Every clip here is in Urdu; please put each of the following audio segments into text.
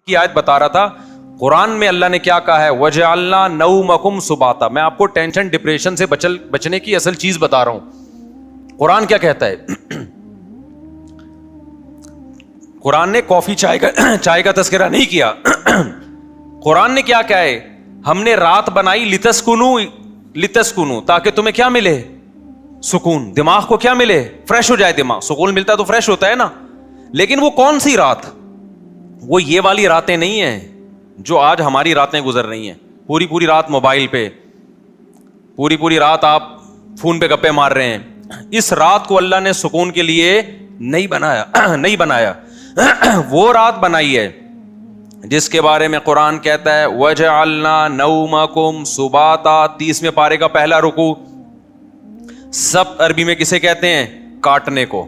کی آیت بتا رہا تھا. قرآن میں اللہ نے کیا کہا ہے؟ وَجَعَلْنَا نَوْمَكُمْ سُبَاتًا. میں آپ کو ٹینشن ڈپریشن سے بچنے کی اصل چیز بتا رہا ہوں. قرآن کیا کہتا ہے؟ قرآن نے کافی چائے کا تذکرہ نہیں کیا. قرآن نے کیا کہا ہے؟ ہم نے رات بنائی لتسکنو تاکہ تمہیں کیا ملے؟ سکون. دماغ کو کیا ملے؟ فریش ہو جائے دماغ. سکون ملتا تو فریش ہوتا ہے نا. لیکن وہ کون سی رات؟ وہ یہ والی راتیں نہیں ہیں جو آج ہماری راتیں گزر رہی ہیں. پوری رات موبائل پہ, پوری رات آپ فون پہ گپے مار رہے ہیں. اس رات کو اللہ نے سکون کے لیے نہیں بنایا. وہ رات بنائی ہے جس کے بارے میں قرآن کہتا ہے وَجَعَلْنَا نَوْمَكُمْ سُبَاتًا. 30ویں پارے کا پہلا رکوع. سب عربی میں کسے کہتے ہیں؟ کاٹنے کو.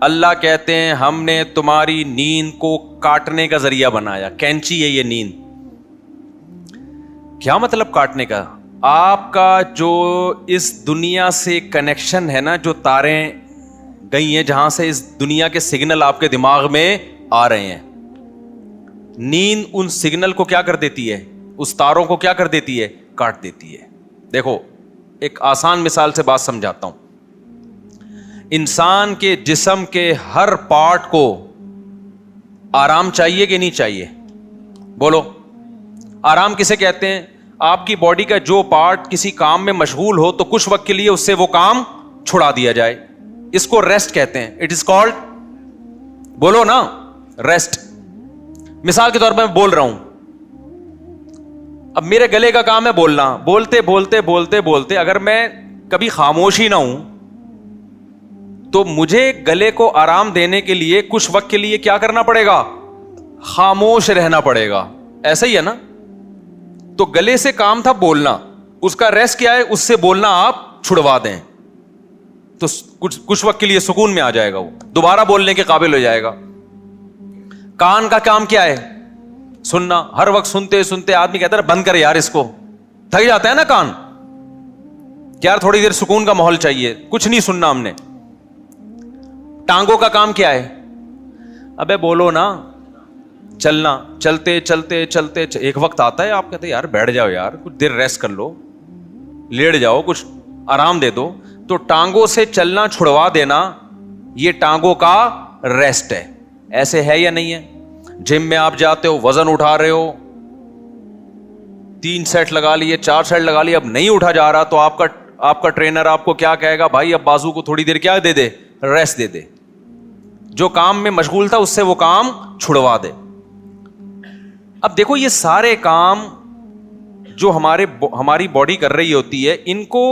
اللہ کہتے ہیں ہم نے تمہاری نیند کو کاٹنے کا ذریعہ بنایا. کینچی ہے یہ نیند. کیا مطلب کاٹنے کا؟ آپ کا جو اس دنیا سے کنیکشن ہے نا, جو تاریں گئی ہیں جہاں سے اس دنیا کے سگنل آپ کے دماغ میں آ رہے ہیں, نیند ان سگنل کو کیا کر دیتی ہے؟ اس تاروں کو کیا کر دیتی ہے؟ کاٹ دیتی ہے. دیکھو ایک آسان مثال سے بات سمجھاتا ہوں. انسان کے جسم کے ہر پارٹ کو آرام چاہیے کہ نہیں چاہیے؟ بولو. آرام کسے کہتے ہیں؟ آپ کی باڈی کا جو پارٹ کسی کام میں مشغول ہو تو کچھ وقت کے لیے اس سے وہ کام چھڑا دیا جائے, اس کو ریسٹ کہتے ہیں. اٹ از کالڈ, بولو نا, ریسٹ. مثال کے طور پر میں بول رہا ہوں, اب میرے گلے کا کام ہے بولنا. بولتے اگر میں کبھی خاموش ہی نہ ہوں تو مجھے گلے کو آرام دینے کے لیے کچھ وقت کے لیے کیا کرنا پڑے گا؟ خاموش رہنا پڑے گا. ایسا ہی ہے نا. تو گلے سے کام تھا بولنا, اس کا ریسٹ کیا ہے؟ اس سے بولنا آپ چھڑوا دیں تو کچھ وقت کے لیے سکون میں آ جائے گا, وہ دوبارہ بولنے کے قابل ہو جائے گا. کان کا کام کیا ہے؟ سننا. ہر وقت سنتے آدمی کہتا ہے بند کر یار اس کو, تھک جاتا ہے نا کان. یار تھوڑی دیر سکون کا ماحول چاہیے, کچھ نہیں سننا ہم نے. ٹانگوں کا کام کیا ہے؟ ابے بولو نا, چلنا. چلتے ایک وقت آتا ہے آپ کہتے ہیں یار بیٹھ جاؤ یار, کچھ دیر ریسٹ کر لو, لیٹ جاؤ, کچھ آرام دے دو. تو ٹانگوں سے چلنا چھڑوا دینا یہ ٹانگوں کا ریسٹ ہے. ایسے ہے یا نہیں ہے؟ جم میں آپ جاتے ہو, وزن اٹھا رہے ہو, 3 سیٹ لگا لیے, 4 سیٹ لگا لیے, اب نہیں اٹھا جا رہا تو آپ کا ٹرینر آپ کو کیا کہے گا؟ بھائی اب بازو کو تھوڑی دیر کیا دے دے؟ ریسٹ دے دے. جو کام میں مشغول تھا اس سے وہ کام چھڑوا دے. اب دیکھو یہ سارے کام جو ہماری باڈی کر رہی ہوتی ہے, ان کو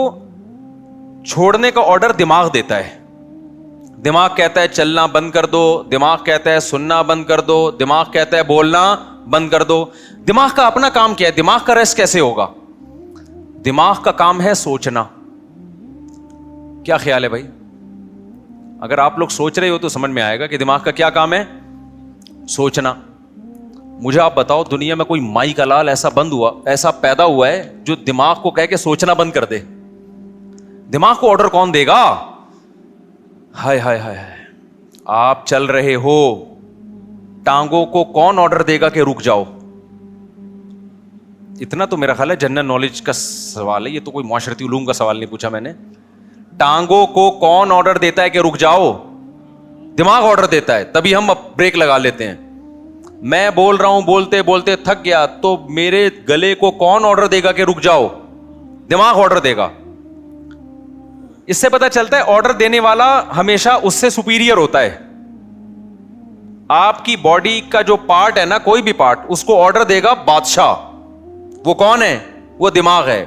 چھوڑنے کا آرڈر دماغ دیتا ہے. دماغ کہتا ہے چلنا بند کر دو, دماغ کہتا ہے سننا بند کر دو, دماغ کہتا ہے بولنا بند کر دو. دماغ کا اپنا کام کیا ہے؟ دماغ کا ریسٹ کیسے ہوگا؟ دماغ کا کام ہے سوچنا. کیا خیال ہے بھائی؟ اگر آپ لوگ سوچ رہے ہو تو سمجھ میں آئے گا کہ دماغ کا کیا کام ہے؟ سوچنا. مجھے آپ بتاؤ دنیا میں کوئی مائی کا لال ایسا پیدا ہوا ہے جو دماغ کو کہے کہ سوچنا بند کر دے؟ دماغ کو آرڈر کون دے گا؟ ہائے آپ چل رہے ہو, ٹانگوں کو کون آرڈر دے گا کہ رک جاؤ؟ اتنا تو میرا خیال ہے جنرل نالج کا سوال ہے, یہ تو کوئی معاشرتی علوم کا سوال نہیں پوچھا میں نے. ٹانگوں کو کون آرڈر دیتا ہے کہ رک جاؤ؟ دماغ آرڈر دیتا ہے, تبھی ہم بریک لگا لیتے ہیں. میں بول رہا ہوں بولتے تھک گیا تو میرے گلے کو کون آرڈر دے گا کہ رک جاؤ؟ دماغ آرڈر دے گا. اس سے پتہ چلتا ہے آرڈر دینے والا ہمیشہ اس سے سپیریئر ہوتا ہے. آپ کی باڈی کا جو پارٹ ہے نا, کوئی بھی پارٹ, اس کو آرڈر دے گا بادشاہ. وہ کون ہے؟ وہ دماغ ہے.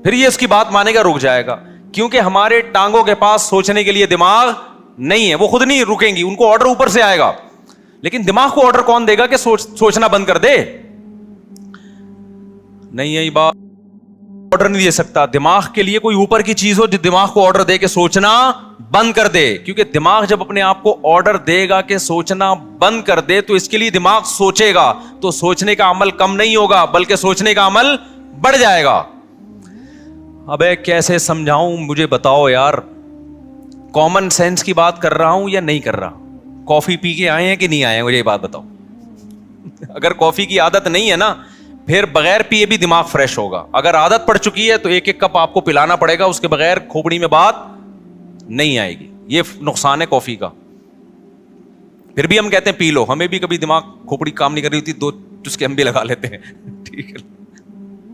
پھر یہ اس کی بات مانے گا, رک جائے گا. کیونکہ ہمارے ٹانگوں کے پاس سوچنے کے لیے دماغ نہیں ہے, وہ خود نہیں رکیں گی, ان کو آرڈر اوپر سے آئے گا. لیکن دماغ کو آرڈر کون دے گا کہ سوچنا بند کر دے؟ نہیں ہے بات, آرڈر نہیں دے سکتا. دماغ کے لیے کوئی اوپر کی چیز ہو جو دماغ کو آرڈر دے کہ سوچنا بند کر دے. کیونکہ دماغ جب اپنے آپ کو آرڈر دے گا کہ سوچنا بند کر دے تو اس کے لیے دماغ سوچے گا, تو سوچنے کا عمل کم نہیں ہوگا بلکہ سوچنے کا عمل بڑھ جائے گا. ابے کیسے سمجھاؤں مجھے بتاؤ یار, کامن سینس کی بات کر رہا ہوں یا نہیں کر رہا؟ کافی پی کے آئے ہیں کہ نہیں آئے ہیں؟ مجھے یہ بات بتاؤ. اگر کافی کی عادت نہیں ہے نا, پھر بغیر پیے بھی دماغ فریش ہوگا. اگر عادت پڑ چکی ہے تو ایک ایک کپ آپ کو پلانا پڑے گا, اس کے بغیر کھوپڑی میں بات نہیں آئے گی. یہ نقصان ہے کافی کا. پھر بھی ہم کہتے ہیں پی لو, ہمیں بھی کبھی دماغ کھوپڑی کام نہیں کر رہی ہوتی, 2 چسکے ہم بھی لگا لیتے ہیں. ٹھیک ہے,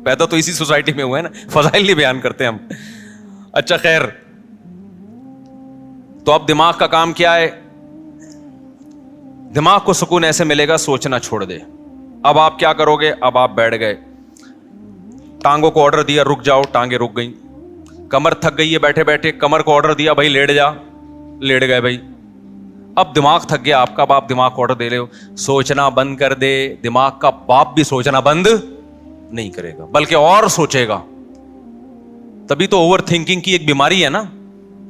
پیدا تو اسی سوسائٹی میں ہوئے نا, فضائل نہیں بیان کرتے ہم. اچھا خیر, تو اب دماغ کا کام کیا ہے؟ دماغ کو سکون ایسے ملے گا سوچنا چھوڑ دے. اب آپ کیا کرو گے؟ اب آپ بیٹھ گئے, ٹانگوں کو آرڈر دیا رک جاؤ, ٹانگیں رک گئیں. کمر تھک گئی ہے بیٹھے بیٹھے, کمر کو آرڈر دیا بھائی لیٹ جا, لیٹ گئے بھائی. اب دماغ تھک گیا آپ کا, اب آپ دماغ کو آرڈر دے رہے ہو سوچنا بند کر دے. دماغ کا باپ بھی سوچنا بند نہیں کرے گا بلکہ اور سوچے گا. تبھی تو اوور تھنکنگ کی ایک بیماری ہے نا.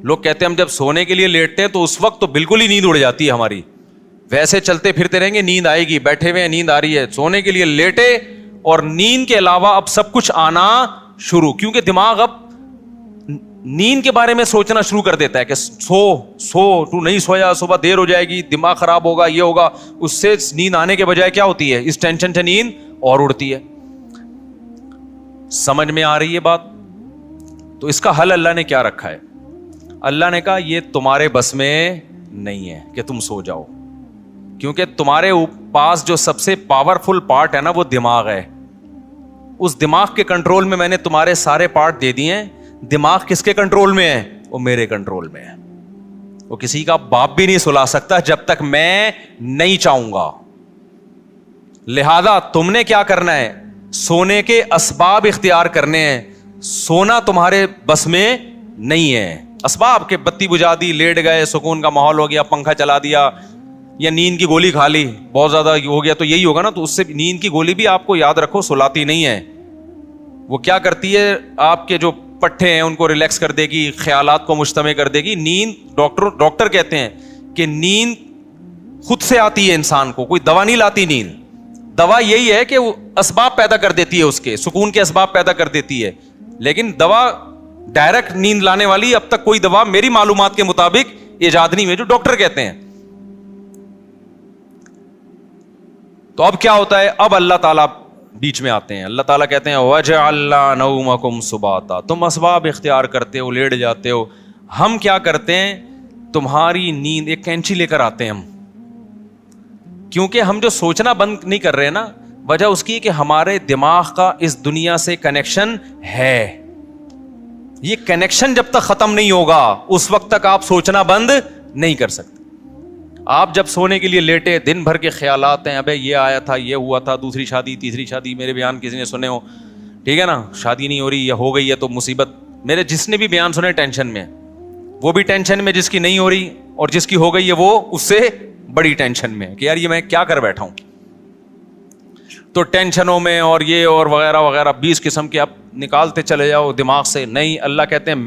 لوگ کہتے ہیں ہم جب سونے کے لیے لیٹتے ہیں تو اس وقت تو بالکل ہی نیند اڑ جاتی ہے ہماری. ویسے چلتے پھرتے رہیں گے نیند آئے گی, بیٹھے ہوئے نیند آ رہی ہے, سونے کے لیے لیٹے اور نیند کے علاوہ اب سب کچھ آنا شروع, کیونکہ دماغ اب نیند کے بارے میں سوچنا شروع کر دیتا ہے کہ سو تو نہیں سویا, صبح دیر ہو جائے گی, دماغ خراب ہوگا, یہ ہوگا. اس سے نیند آنے کے بجائے کیا ہوتی ہے, اس ٹینشن سے نیند اور اڑتی ہے. سمجھ میں آ رہی ہے بات؟ تو اس کا حل اللہ نے کیا رکھا ہے؟ اللہ نے کہا یہ تمہارے بس میں نہیں ہے کہ تم سو جاؤ, کیونکہ تمہارے پاس جو سب سے پاورفل پارٹ ہے نا وہ دماغ ہے. اس دماغ کے کنٹرول میں میں نے تمہارے سارے پارٹ دے دیے ہیں. دماغ کس کے کنٹرول میں ہے؟ وہ میرے کنٹرول میں ہے. وہ کسی کا باپ بھی نہیں سلا سکتا جب تک میں نہیں چاہوں گا. لہذا تم نے کیا کرنا ہے؟ سونے کے اسباب اختیار کرنے ہیں. سونا تمہارے بس میں نہیں ہے. اسباب کے بتی بجھا دی, لیٹ گئے, سکون کا ماحول ہو گیا, پنکھا چلا دیا, یا نیند کی گولی کھا لی, بہت زیادہ ہو گیا تو یہی ہوگا نا. تو اس سے نیند کی گولی بھی آپ کو یاد رکھو سلاتی نہیں ہے. وہ کیا کرتی ہے, آپ کے جو پٹھے ہیں ان کو ریلیکس کر دے گی, خیالات کو مجتمع کر دے گی. نیند ڈاکٹر کہتے ہیں کہ نیند خود سے آتی ہے انسان کو, کوئی دوا نہیں لاتی نیند. دوا یہی ہے کہ وہ اسباب پیدا کر دیتی ہے, اس کے سکون کے اسباب پیدا کر دیتی ہے. لیکن دوا ڈائریکٹ نیند لانے والی اب تک کوئی دوا میری معلومات کے مطابق ایجاد نہیں ہوئی, جو ڈاکٹر کہتے ہیں. تو اب کیا ہوتا ہے؟ اب اللہ تعالیٰ بیچ میں آتے ہیں. اللہ تعالیٰ کہتے ہیں وَجَعَلْنَا نَوْمَكُمْ سُبَاتًا, تم اسباب اختیار کرتے ہو, لیٹ جاتے ہو. ہم کیا کرتے ہیں؟ تمہاری نیند, ایک کینچی لے کر آتے ہیں ہم, کیونکہ ہم جو سوچنا بند نہیں کر رہے نا, وجہ اس کی کہ ہمارے دماغ کا اس دنیا سے کنیکشن ہے. یہ کنیکشن جب تک ختم نہیں ہوگا اس وقت تک آپ سوچنا بند نہیں کر سکتے. آپ جب سونے کے لیے لیٹے, دن بھر کے خیالات ہیں, ابے یہ آیا تھا, یہ ہوا تھا, دوسری شادی, تیسری شادی, میرے بیان کسی نے سنے ہو, ٹھیک ہے نا, شادی نہیں ہو رہی یا ہو گئی ہے تو مصیبت. میرے جس نے بھی بیان سنے ٹینشن میں, وہ بھی ٹینشن میں جس کی نہیں ہو رہی, اور جس کی ہو گئی ہے وہ اس سے بڑی ٹینشن میں کہ یار یہ میں کیا کر بیٹھا ہوں. تو ٹینشنوں میں اور یہ اور وغیرہ وغیرہ 20 قسم کے آپ نکالتے چلے جاؤ دماغ سے. نہیں, اللہ کہتے ہیں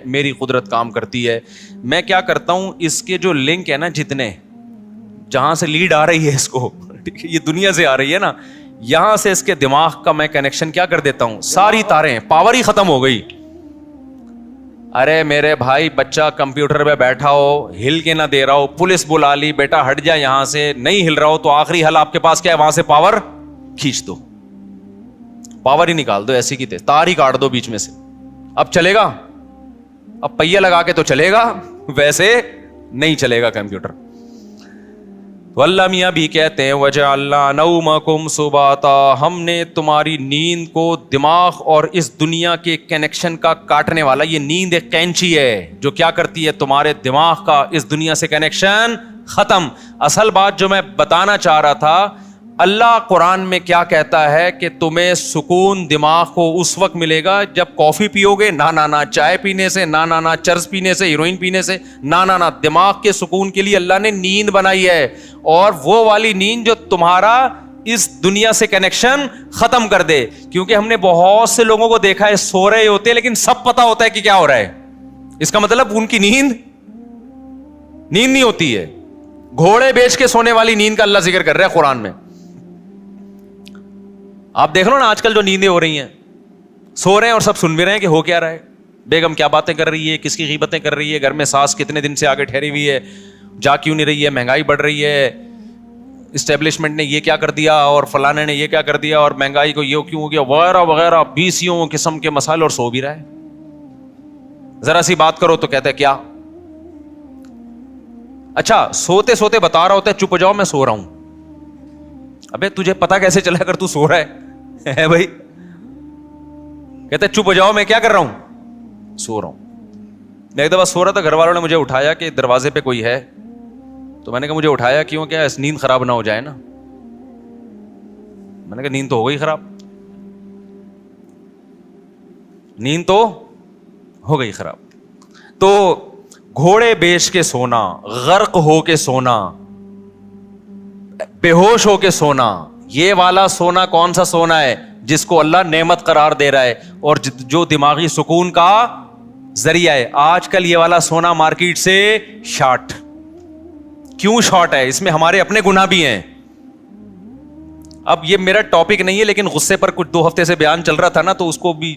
میری قدرت کام کرتی ہے. میں کیا کرتا ہوں, اس کے جو لنک ہے نا, جتنے جہاں سے لیڈ آ رہی ہے اس کو, یہ دنیا سے آ رہی ہے نا, یہاں سے اس کے دماغ کا میں کنیکشن کیا کر دیتا ہوں, ساری تاریں, پاور ہی ختم ہو گئی. ارے میرے بھائی, بچہ کمپیوٹر پہ بیٹھا ہو, ہل کے نہ دے رہا ہو, پولیس بلا لی, بیٹا ہٹ جا یہاں سے, نہیں ہل رہا ہو, تو آخری حل آپ کے پاس کیا ہے؟ وہاں سے پاور کھینچ دو, پاور ہی نکال دو, ایسی کی تار ہی کاٹ دو بیچ میں سے. اب چلے گا؟ اب پہیہ لگا کے تو چلے گا, ویسے نہیں چلے گا کمپیوٹر. تو اللہ میاں بھی کہتے ہیں وَجَعَلْنَا نَوْمَكُمْ سُبَاتًا, ہم نے تمہاری نیند کو دماغ اور اس دنیا کے کنیکشن کا کاٹنے والا, یہ نیند ایک کینچی ہے جو کیا کرتی ہے؟ تمہارے دماغ کا اس دنیا سے کنیکشن ختم. اصل بات جو میں بتانا چاہ رہا تھا, اللہ قرآن میں کیا کہتا ہے کہ تمہیں سکون دماغ کو اس وقت ملے گا جب کافی پیو گے, نہ چائے پینے سے, نہ چرس پینے سے, ہیروئن پینے سے, نہ دماغ کے سکون کے لیے اللہ نے نیند بنائی ہے, اور وہ والی نیند جو تمہارا اس دنیا سے کنیکشن ختم کر دے. کیونکہ ہم نے بہت سے لوگوں کو دیکھا ہے سو رہے ہوتے ہیں لیکن سب پتا ہوتا ہے کہ کیا ہو رہا ہے. اس کا مطلب ان کی نیند نہیں ہوتی ہے. گھوڑے بیچ کے سونے والی نیند کا اللہ ذکر کر رہا ہے قرآن میں. آپ دیکھ لو نا آج کل جو نیندیں ہو رہی ہیں, سو رہے ہیں اور سب سن بھی رہے ہیں کہ ہو کیا رہا ہے, بیگم کیا باتیں کر رہی ہے, کس کی غیبتیں کر رہی ہے, گھر میں ساس کتنے دن سے آگے ٹھہری ہوئی ہے, جا کیوں نہیں رہی ہے, مہنگائی بڑھ رہی ہے, اسٹیبلشمنٹ نے یہ کیا کر دیا اور فلانے نے یہ کیا کر دیا اور مہنگائی کو یہ کیوں ہو گیا وغیرہ وغیرہ 20 قسم کے مسائل، اور سو بھی رہا ہے. ذرا سی بات کرو تو کہتا ہے کیا. اچھا سوتے سوتے بتا رہا ہوتا ہے چپ ہو جاؤ میں سو رہا ہوں. ابے تجھے پتا کیسے چلا اگر تو سو رہا ہے بھائی. کہتا ہے چپ ہو جاؤ میں کیا کر رہا ہوں، سو رہا ہوں. میں ایک دفعہ سو رہا تھا، گھر والوں نے مجھے اٹھایا کہ دروازے پہ کوئی ہے، تو میں نے کہا مجھے اٹھایا کیوں، کیا نیند خراب نہ ہو جائے نا. میں نے کہا نیند تو ہو گئی خراب، نیند تو ہو گئی خراب. تو گھوڑے بیچ کے سونا، غرق ہو کے سونا، بے ہوش ہو کے سونا، یہ والا سونا کون سا سونا ہے جس کو اللہ نعمت قرار دے رہا ہے اور جو دماغی سکون کا ذریعہ ہے. آج کل یہ والا سونا مارکیٹ سے شارٹ. کیوں شارٹ ہے؟ اس میں ہمارے اپنے گناہ بھی ہیں. اب یہ میرا ٹاپک نہیں ہے لیکن غصے پر کچھ 2 ہفتے سے بیان چل رہا تھا نا، تو اس کو بھی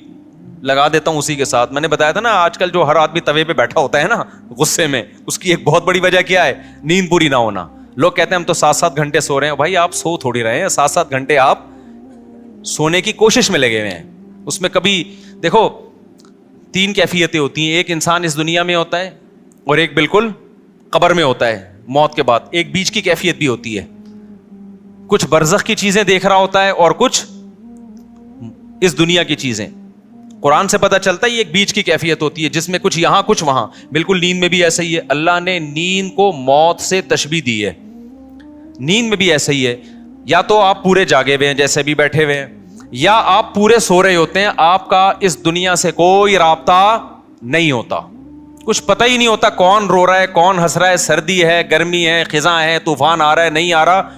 لگا دیتا ہوں اسی کے ساتھ. میں نے بتایا تھا نا آج کل جو ہر آدمی توے پہ بیٹھا ہوتا ہے نا غصے میں، اس کی ایک بہت بڑی وجہ کیا ہے؟ نیند پوری نہ ہونا. لوگ کہتے ہیں ہم تو 7-7 گھنٹے سو رہے ہیں. بھائی آپ سو تھوڑی رہے ہیں، 7-7 گھنٹے آپ سونے کی کوشش میں لگے ہوئے ہیں. اس میں کبھی دیکھو 3 کیفیتیں ہوتی ہیں. ایک انسان اس دنیا میں ہوتا ہے اور ایک بالکل قبر میں ہوتا ہے موت کے بعد. ایک بیچ کی کیفیت بھی ہوتی ہے، کچھ برزخ کی چیزیں دیکھ رہا ہوتا ہے اور کچھ اس دنیا کی چیزیں. قرآن سے پتہ چلتا ہے یہ ایک بیچ کی کیفیت ہوتی ہے جس میں کچھ یہاں کچھ وہاں. بالکل نیند میں بھی ایسا ہی ہے. اللہ نے نیند کو موت سے تشبیہ دی ہے. نیند میں بھی ایسا ہی ہے، یا تو آپ پورے جاگے ہوئے ہیں جیسے بھی بیٹھے ہوئے ہیں، یا آپ پورے سو رہے ہوتے ہیں. آپ کا اس دنیا سے کوئی رابطہ نہیں ہوتا، کچھ پتہ ہی نہیں ہوتا کون رو رہا ہے کون ہنس رہا ہے، سردی ہے گرمی ہے خزاں ہے طوفان آ رہا ہے نہیں آ رہا.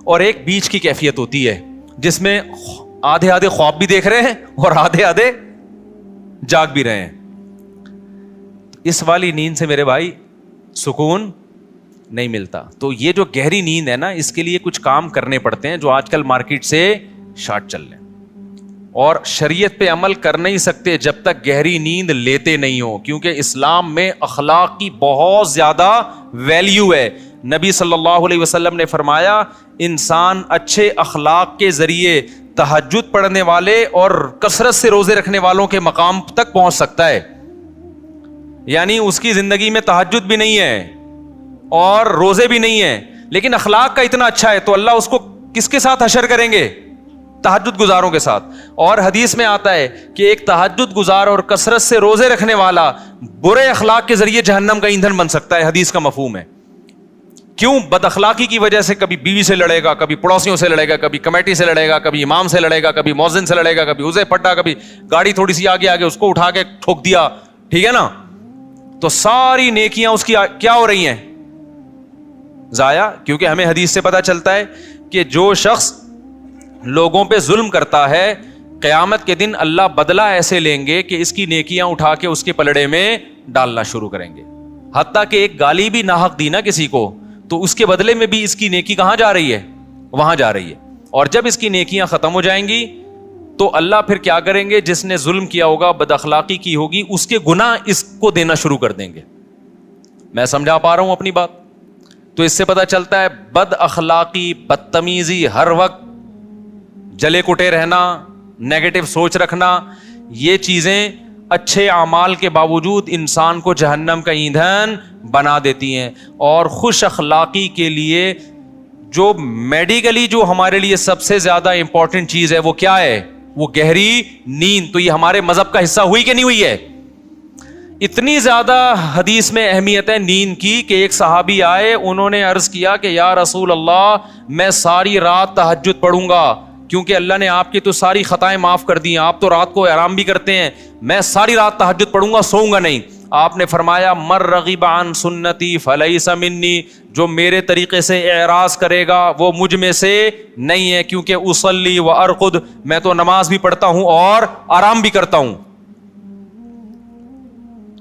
اور ایک بیچ کی کیفیت ہوتی ہے جس میں آدھے آدھے خواب بھی دیکھ رہے ہیں اور آدھے آدھے جاگ بھی رہے ہیں. اس والی نیند سے میرے بھائی سکون نہیں ملتا. تو یہ جو گہری نیند ہے نا، اس کے لیے کچھ کام کرنے پڑتے ہیں جو آج کل مارکیٹ سے شارٹ چل رہے ہیں. اور شریعت پہ عمل کر نہیں سکتے جب تک گہری نیند لیتے نہیں ہو، کیونکہ اسلام میں اخلاق کی بہت زیادہ ویلیو ہے. نبی صلی اللہ علیہ وسلم نے فرمایا انسان اچھے اخلاق کے ذریعے تہجد پڑھنے والے اور کثرت سے روزے رکھنے والوں کے مقام تک پہنچ سکتا ہے. یعنی اس کی زندگی میں تہجد بھی نہیں ہے اور روزے بھی نہیں ہیں، لیکن اخلاق کا اتنا اچھا ہے تو اللہ اس کو کس کے ساتھ حشر کریں گے؟ تہجد گزاروں کے ساتھ. اور حدیث میں آتا ہے کہ ایک تہجد گزار اور کثرت سے روزے رکھنے والا برے اخلاق کے ذریعے جہنم کا ایندھن بن سکتا ہے. حدیث کا مفہوم ہے. کیوں؟ بد اخلاقی کی وجہ سے کبھی بیوی سے لڑے گا، کبھی پڑوسیوں سے لڑے گا، کبھی کمیٹی سے لڑے گا، کبھی امام سے لڑے گا، کبھی مؤذن سے لڑے گا، کبھی اسے پٹا، کبھی گاڑی تھوڑی سی آگے اس کو اٹھا کے ٹھوک دیا. ٹھیک ہے نا؟ تو ساری نیکیاں اس کی کیا ہو رہی ہیں؟ ضائع. کیونکہ ہمیں حدیث سے پتہ چلتا ہے کہ جو شخص لوگوں پہ ظلم کرتا ہے قیامت کے دن اللہ بدلہ ایسے لیں گے کہ اس کی نیکیاں اٹھا کے اس کے پلڑے میں ڈالنا شروع کریں گے. حتیٰ کہ ایک گالی بھی ناحق دی نا کسی کو تو اس کے بدلے میں بھی اس کی نیکی کہاں جا رہی ہے؟ وہاں جا رہی ہے. اور جب اس کی نیکیاں ختم ہو جائیں گی تو اللہ پھر کیا کریں گے؟ جس نے ظلم کیا ہوگا، بد اخلاقی کی ہوگی، اس کے گناہ اس کو دینا شروع کر دیں گے. میں سمجھا پا رہا ہوں اپنی بات؟ تو اس سے پتہ چلتا ہے بد اخلاقی، بدتمیزی، ہر وقت جلے کٹے رہنا، نیگیٹو سوچ رکھنا، یہ چیزیں اچھے اعمال کے باوجود انسان کو جہنم کا ایندھن بنا دیتی ہیں. اور خوش اخلاقی کے لیے جو میڈیکلی جو ہمارے لیے سب سے زیادہ امپورٹنٹ چیز ہے وہ کیا ہے؟ وہ گہری نیند. تو یہ ہمارے مذہب کا حصہ ہوئی کہ نہیں ہوئی ہے؟ اتنی زیادہ حدیث میں اہمیت ہے نیند کی کہ ایک صحابی آئے، انہوں نے عرض کیا کہ یا رسول اللہ میں ساری رات تہجد پڑھوں گا، کیونکہ اللہ نے آپ کی تو ساری خطائیں معاف کر دی ہیں، آپ تو رات کو آرام بھی کرتے ہیں، میں ساری رات تہجد پڑھوں گا، سوؤں گا نہیں. آپ نے فرمایا مر رغب عن سنتی فلیس منی، جو میرے طریقے سے اعراض کرے گا وہ مجھ میں سے نہیں ہے، کیونکہ اصلی و ارقد، میں تو نماز بھی پڑھتا ہوں اور آرام بھی کرتا ہوں.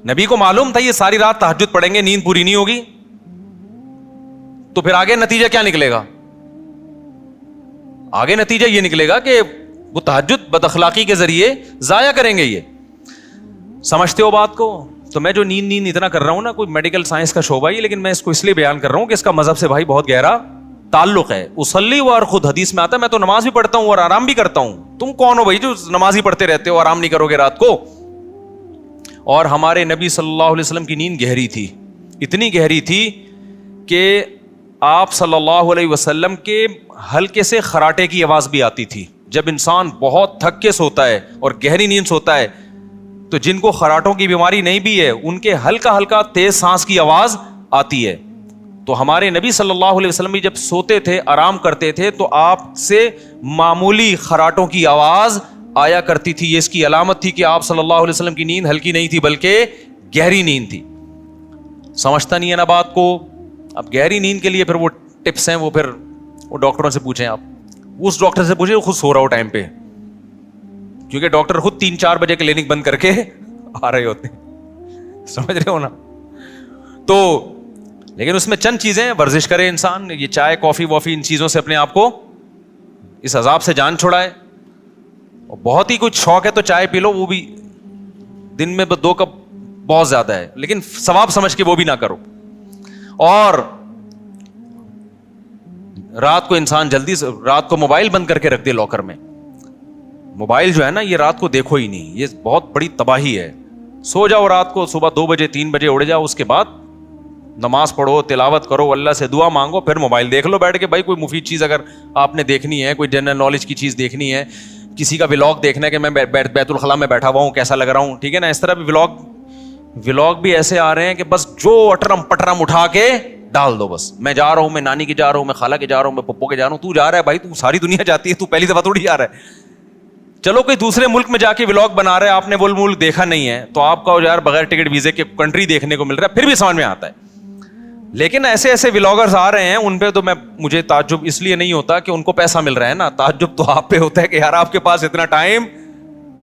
نبی کو معلوم تھا یہ ساری رات تہجد پڑھیں گے نیند پوری نہیں ہوگی، تو پھر آگے نتیجہ کیا نکلے گا؟ آگے نتیجہ یہ نکلے گا کہ وہ تہجد بد اخلاقی کے ذریعے ضائع کریں گے. یہ سمجھتے ہو بات کو؟ تو میں جو نیند اتنا کر رہا ہوں نا، کوئی میڈیکل سائنس کا شعبہ ہی، لیکن میں اس کو اس لیے بیان کر رہا ہوں کہ اس کا مذہب سے بھائی بہت گہرا تعلق ہے. اصلی و ارقد حدیث میں آتا ہے میں تو نماز بھی پڑھتا ہوں اور آرام بھی کرتا ہوں. تم کون ہو بھائی جو نماز ہی پڑھتے رہتے ہو, آرام نہیں کرو گے رات کو؟ اور ہمارے نبی صلی اللہ علیہ وسلم کی نیند گہری تھی, اتنی گہری تھی کہ آپ صلی اللہ علیہ وسلم کے ہلکے سے خراٹے کی آواز بھی آتی تھی. جب انسان بہت تھک کے سوتا ہے اور گہری نیند سوتا ہے تو جن کو خراٹوں کی بیماری نہیں بھی ہے ان کے ہلکا ہلکا تیز سانس کی آواز آتی ہے. تو ہمارے نبی صلی اللہ علیہ وسلم بھی جب سوتے تھے, آرام کرتے تھے, تو آپ سے معمولی خراٹوں کی آواز آیا کرتی تھی. یہ اس کی علامت تھی کہ آپ صلی اللہ علیہ وسلم کی نیند ہلکی نہیں تھی بلکہ گہری نیند تھی. سمجھتا نہیں ہے نا بات کو. اب گہری نیند کے لیے پھر وہ ٹپس ہیں, وہ پھر وہ ڈاکٹروں سے پوچھیں, آپ اس ڈاکٹر سے پوچھیں خود سو رہا ہو ٹائم پہ, کیونکہ ڈاکٹر خود 3-4 بجے کلینک بند کر کے آ رہے ہوتے ہیں, سمجھ رہے ہو نا. تو لیکن اس میں چند چیزیں, ورزش کرے انسان, یہ چائے کافی وافی ان چیزوں سے اپنے آپ کو اس عذاب سے جان چھڑائے. اور بہت ہی کچھ شوق ہے تو چائے پی لو, وہ بھی دن میں 2 کپ بہت زیادہ ہے, لیکن ثواب سمجھ کے وہ بھی نہ کرو. اور رات کو انسان جلدی سے, رات کو موبائل بند کر کے رکھ دے لاکر میں. موبائل جو ہے نا یہ رات کو دیکھو ہی نہیں, یہ بہت بڑی تباہی ہے. سو جاؤ رات کو, صبح 2 بجے 3 بجے اڑ جاؤ, اس کے بعد نماز پڑھو, تلاوت کرو, اللہ سے دعا مانگو, پھر موبائل دیکھ لو بیٹھ کے. بھائی کوئی مفید چیز اگر آپ نے دیکھنی ہے, کوئی جنرل نالج کی چیز دیکھنی ہے, کسی کا ولاگ دیکھنا ہے کہ میں بیت الخلاء میں بیٹھا ہوا ہوں کیسا لگ رہا ہوں, ٹھیک ہے نا, اس طرح بھی ولاگ بھی ایسے آ رہے ہیں کہ بس جو اٹرم پٹرم اٹھا کے ڈال دو. بس میں جا رہا ہوں, میں نانی کے جا رہا ہوں, میں خالہ کے جا رہا ہوں, میں پپو کے جا رہا ہوں. تو جا رہا ہے بھائی, تو ساری دنیا جاتی ہے, تو پہلی دفعہ تھوڑی جا رہا ہے. چلو کوئی دوسرے ملک میں جا کے ولاگ بنا رہا ہے, آپ نے وہ ملک دیکھا نہیں ہے, تو آپ کا یار بغیر ٹکٹ ویزے کے کنٹری دیکھنے کو مل رہا ہے, پھر بھی سمجھ میں آتا ہے. لیکن ایسے ایسے ولاگرز آ رہے ہیں, ان پہ تو مجھے تعجب اس لیے نہیں ہوتا کہ ان کو پیسہ مل رہا ہے نا, تعجب تو آپ پہ ہوتا ہے کہ یار آپ کے پاس اتنا ٹائم